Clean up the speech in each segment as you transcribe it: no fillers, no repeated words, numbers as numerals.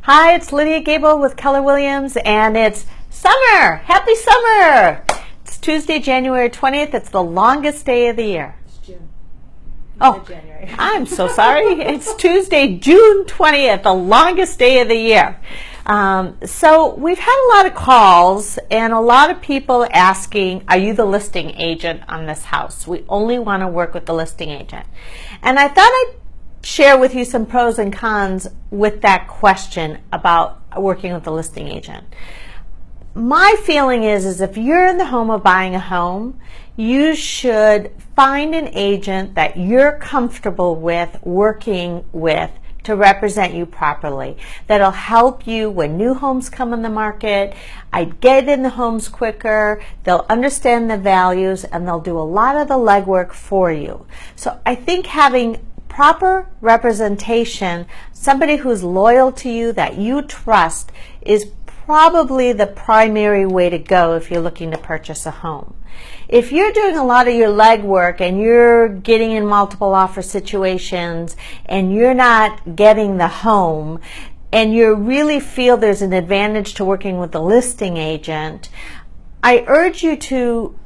Hi, it's Lydia Gable with Keller Williams, and it's summer. Happy summer. It's Tuesday, January 20th. It's the longest day of the year. It's June. January. I'm so sorry. It's Tuesday, June 20th, the longest day of the year. So we've had a lot of calls and a lot of people asking, are you the listing agent on this house? We only want to work with the listing agent. And I thought I'd share with you some pros and cons with that question about working with the listing agent. My feeling is if you're in the home of buying a home, you should find an agent that you're comfortable with working with to represent you properly. That'll help you when new homes come on the market. I'd get in the homes quicker. They'll understand the values and they'll do a lot of the legwork for you. So I think having proper representation, somebody who's loyal to you, that you trust, is probably the primary way to go if you're looking to purchase a home. If you're doing a lot of your legwork and you're getting in multiple offer situations and you're not getting the home and you really feel there's an advantage to working with the listing agent, I urge you to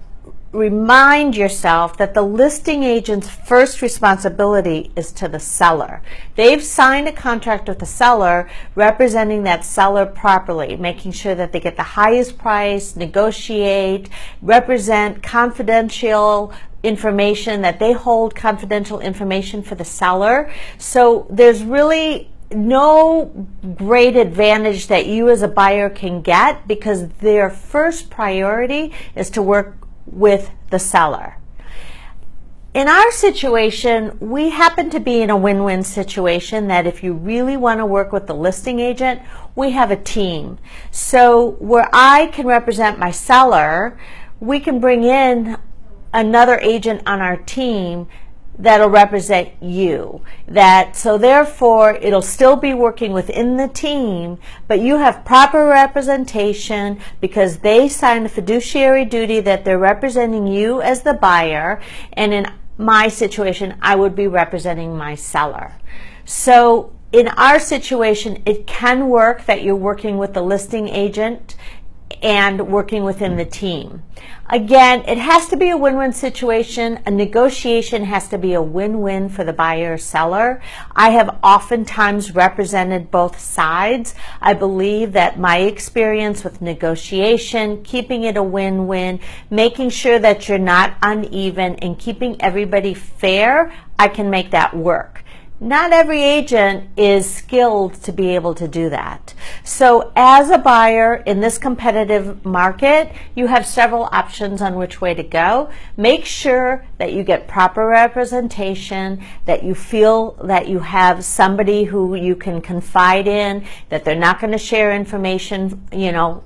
remind yourself that the listing agent's first responsibility is to the seller. They've signed a contract with the seller representing that seller properly, making sure that they get the highest price, negotiate, represent confidential information, that they hold confidential information for the seller. So there's really no great advantage that you as a buyer can get because their first priority is to work with the seller. In our situation, we happen to be in a win-win situation that if you really want to work with the listing agent, we have a team. So where I can represent my seller, we can bring in another agent on our team that'll represent you. So therefore, it'll still be working within the team, but you have proper representation because they signed a fiduciary duty that they're representing you as the buyer, and in my situation, I would be representing my seller. So in our situation, it can work that you're working with the listing agent and working within the team. Again, it has to be a win-win situation. A negotiation has to be a win-win for the buyer or seller. I have oftentimes represented both sides. I believe that my experience with negotiation, keeping it a win-win, making sure that you're not uneven, and keeping everybody fair, I can make that work. Not every agent is skilled to be able to do that. So as a buyer in this competitive market, you have several options on which way to go. Make sure that you get proper representation, that you feel that you have somebody who you can confide in, that they're not going to share information,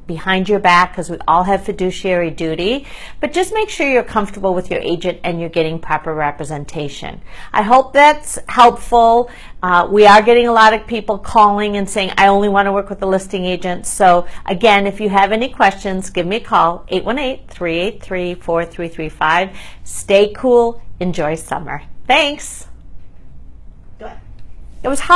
behind your back, because we all have fiduciary duty. But just make sure you're comfortable with your agent and you're getting proper representation. I hope that's helpful. We are getting a lot of people calling and saying, I only want to work with the listing agent. So again, if you have any questions, give me a call, 818-383-4335. Stay cool. Enjoy summer. Thanks. Go ahead. It was hot.